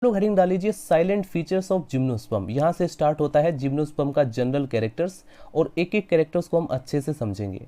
लोग हेडिंग डाल लीजिए साइलेंट फीचर्स ऑफ जिम्नोस्पर्म। यहाँ से स्टार्ट होता है जिम्नोस्पर्म का जनरल कैरेक्टर्स और एक एक कैरेक्टर्स को हम अच्छे से समझेंगे।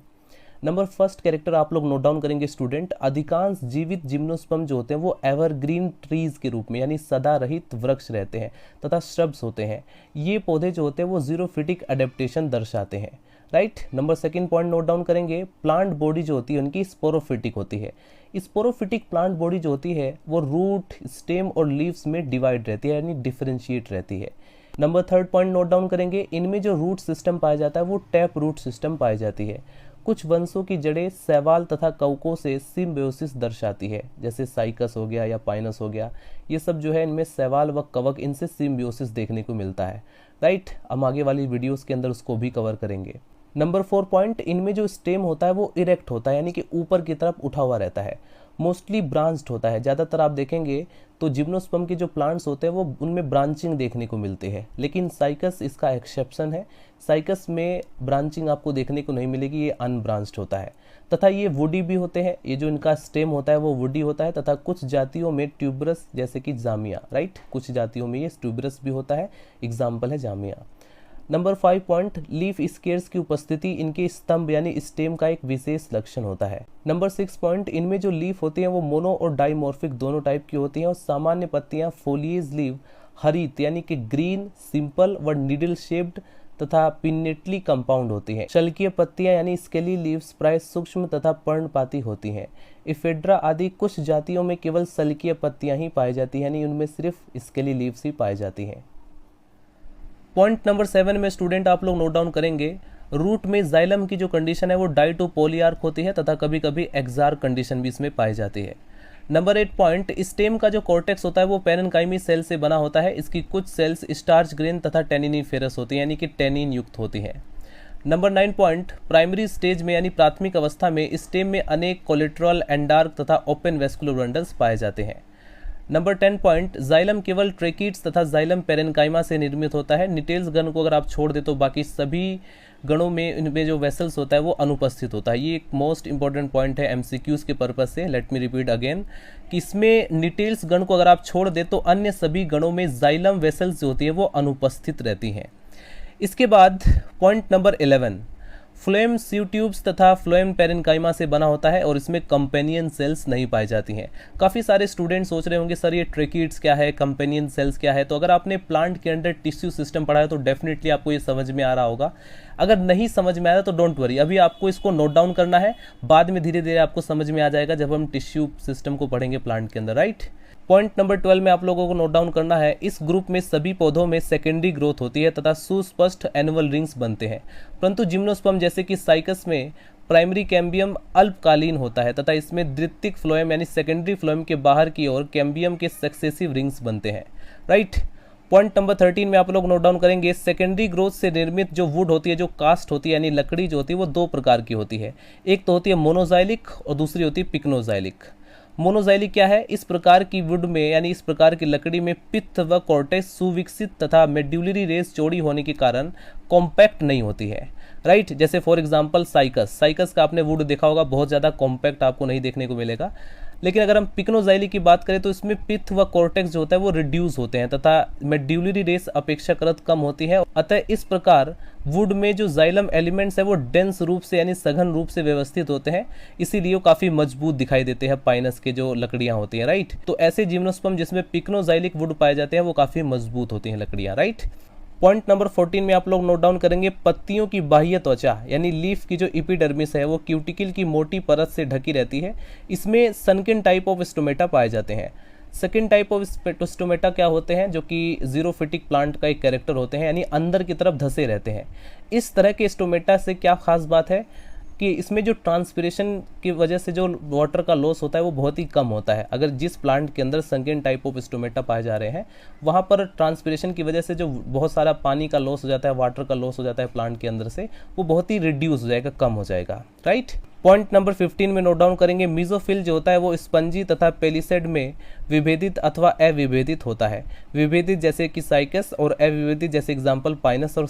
नंबर फर्स्ट कैरेक्टर आप लोग नोट डाउन करेंगे स्टूडेंट। अधिकांश जीवित जिम्नोस्पर्म जो होते हैं वो एवरग्रीन ट्रीज के रूप में यानी सदा रहित वृक्ष रहते हैं तथा श्रब्स होते हैं। ये पौधे जो होते हैं वो जीरोफिटिक अडेप्टेशन दर्शाते हैं। Right. Number second point note down करेंगे। प्लांट बॉडी जो होती है उनकी स्पोरोफिटिक होती है। स्पोरोफिटिक प्लांट बॉडी जो होती है वो रूट, स्टेम और लीव्स में डिवाइड रहती है यानी डिफरेंशिएट रहती है। Number third point note down करेंगे। इनमें जो रूट सिस्टम पाया जाता है वो टैप रूट सिस्टम पाई जाती है। कुछ वंशों की जड़ें शैवाल तथा कवकों से सिम्बायोसिस दर्शाती है, जैसे साइकस हो गया या पाइनस हो गया। ये सब जो है इनमें शैवाल व कवक इनसे सिम्बायोसिस देखने को मिलता है। राइट। हम आगे वाली वीडियोस के अंदर उसको भी कवर करेंगे। नंबर 4 पॉइंट, इनमें जो स्टेम होता है वो इरेक्ट होता है यानी कि ऊपर की तरफ उठा हुआ रहता है। मोस्टली ब्रांच्ड होता है। ज़्यादातर आप देखेंगे तो जिम्नोस्पर्म के जो प्लांट्स होते हैं वो उनमें ब्रांचिंग देखने को मिलती है, लेकिन साइकस इसका एक्सेप्शन है। साइकस में ब्रांचिंग आपको देखने को नहीं मिलेगी, ये अनब्रांच्ड होता है तथा ये वुडी भी होते हैं। ये जो इनका स्टेम होता है वो वुडी होता है तथा कुछ जातियों में ट्यूबरस जैसे कि जामिया। राइट। कुछ जातियों में ये ट्यूबरस भी होता है, एग्जाम्पल है Jamia. Number 5 point, leaf scars की उपस्थिति इनके स्तंभ यानी स्टेम का एक विशेष लक्षण होता है। नंबर 6 पॉइंट, इनमें जो लीफ होती हैं वो मोनो और डाइमॉर्फिक दोनों टाइप की होती हैं और सामान्य पत्तियां फोलिएज लीव हरित यानी कि ग्रीन, सिंपल व नीडल शेप्ड तथा पिन्नेटली कंपाउंड होती हैं। शल्कीय पत्तियां यानी स्केली लीव्स प्राय सूक्ष्म तथा पर्णपाती होती हैं। इफेड्रा आदि कुछ जातियों में केवल शल्कीय पत्तियां ही पाई जाती हैं, यानी उनमें सिर्फ स्केली लीव्स ही पाई जाती हैं। पॉइंट नंबर 7 में स्टूडेंट आप लोग नोट डाउन करेंगे। रूट में जाइलम की जो कंडीशन है वो डाई टू पॉलीआर्क होती है तथा कभी कभी एक्सार्क कंडीशन भी इसमें पाई जाती है। नंबर 8 पॉइंट, स्टेम का जो कॉर्टेक्स होता है वो पेरेन्काइमी सेल से बना होता है। इसकी कुछ सेल्स स्टार्च ग्रेन तथा टेनिनीफेरस होती है यानी कि टेनिन युक्त होती है। नंबर 9 पॉइंट, प्राइमरी स्टेज में यानी प्राथमिक अवस्था में स्टेम में अनेक कोलेट्रल, एंडार्क तथा ओपन वेस्कुलर बंडल्स पाए जाते हैं। नंबर 10 पॉइंट, जाइलम केवल ट्रेकिड्स तथा जाइलम पेरेन्काइमा से निर्मित होता है। निटेल्स गण को अगर आप छोड़ दे तो बाकी सभी गणों में इनमें जो वेसल्स होता है वो अनुपस्थित होता है। ये एक मोस्ट इंपॉर्टेंट पॉइंट है एमसीक्यूज के पर्पज से। लेट मी रिपीट अगेन कि इसमें निटेल्स गण को अगर आप छोड़ दे तो अन्य सभी गणों में जाइलम वेसल्स जो होती है वो अनुपस्थित रहती हैं। इसके बाद point number 11, phloem sieve tubes तथा फ्लोएम पेरेन्काइमा से बना होता है और इसमें कंपेनियन सेल्स नहीं पाई जाती हैं। काफ़ी सारे स्टूडेंट सोच रहे होंगे सर ये ट्रेकिड्स क्या है, कंपेनियन सेल्स क्या है। तो अगर आपने प्लांट के अंदर टिश्यू सिस्टम पढ़ा है तो डेफिनेटली आपको ये समझ में आ रहा होगा। अगर नहीं समझ में आ रहा तो डोंट वरी, अभी आपको इसको नोट डाउन करना है, बाद में धीरे धीरे आपको समझ में आ जाएगा जब हम टिश्यू सिस्टम को पढ़ेंगे प्लांट के अंदर। राइट। पॉइंट नंबर 12 में आप लोगों को नोट डाउन करना है। इस ग्रुप में सभी पौधों में सेकेंडरी ग्रोथ होती है तथा सुस्पष्ट एनुअल रिंग्स बनते हैं, परंतु जिम्नोस्पर्म जैसे कि साइकस में प्राइमरी कैम्बियम अल्पकालीन होता है तथा इसमें द्वितीयक फ्लोएम यानी सेकेंडरी फ्लोएम के बाहर की ओर कैम्बियम के सक्सेसिव रिंग्स बनते हैं। राइट। पॉइंट नंबर 13 में आप लोग नोट डाउन करेंगे। सेकेंडरी ग्रोथ से निर्मित जो वुड होती है, जो कास्ट होती है यानी लकड़ी जो होती है वो दो प्रकार की होती है। एक तो होती है मोनोजाइलिक और दूसरी होती है पिक्नोजाइलिक। मोनोजाइलिक क्या है? इस प्रकार की वुड में यानी इस प्रकार की लकड़ी में पित्त व कॉर्टेक्स सुविकसित तथा मेड्यूलरी रेस चौड़ी होने के कारण कॉम्पैक्ट नहीं होती है। राइट। जैसे फॉर एग्जांपल साइकस का आपने वुड देखा होगा, बहुत ज़्यादा कॉम्पैक्ट आपको नहीं देखने को मिलेगा। लेकिन अगर हम पिक्नोजाइलिक की बात करें तो इसमें पित्त व कॉर्टेक्स जो होता है वो रिड्यूस होते हैं तथा मेड्यूलरी रेस अपेक्षाकृत कम होती है। अतः इस प्रकार वुड में जो जाइलम एलिमेंट्स है वो डेंस रूप से यानी सघन रूप से व्यवस्थित होते हैं, इसीलिए वो काफ़ी मजबूत दिखाई देते हैं पाइनस के जो लकड़ियाँ होती हैं। राइट। तो ऐसे जिम्नोस्पर्म जिसमें पिक्नोजाइलिक वुड पाए जाते हैं वो काफ़ी मजबूत होती हैं लकड़ियाँ। राइट। पॉइंट नंबर 14 में आप लोग नोट डाउन करेंगे। पत्तियों की बाह्य त्वचा यानी लीफ की जो एपिडर्मिस है वो क्यूटिकल की मोटी परत से ढकी रहती है। इसमें सनकिन टाइप ऑफ स्टोमेटा पाए जाते हैं। सेकेंड टाइप ऑफ स्टोमेटा क्या होते हैं, जो कि जीरोफिटिक प्लांट का एक कैरेक्टर होते हैं यानी अंदर की तरफ धसे रहते हैं। इस तरह के स्टोमेटा से क्या खास बात है कि इसमें जो ट्रांसपिरेशन की वजह से जो वाटर का लॉस होता है वो बहुत ही कम होता है। अगर जिस प्लांट के अंदर संकीर्ण टाइप ऑफ स्टोमेटा पाए जा रहे हैं वहाँ पर ट्रांसपिरेशन की वजह से जो बहुत सारा पानी का लॉस हो जाता है, वाटर का लॉस हो जाता है प्लांट के अंदर से, वो बहुत ही रिड्यूस हो जाएगा, कम हो जाएगा। राइट। पॉइंट नंबर 15 में नोट डाउन करेंगे। मीजोफिल जो होता है वो स्पंजी तथा पेलिसेड में विभेदित अथवा अविभेदित होता है। विभेदित जैसे कि साइकस और अविभेदित जैसे एग्जाम्पल पाइनस और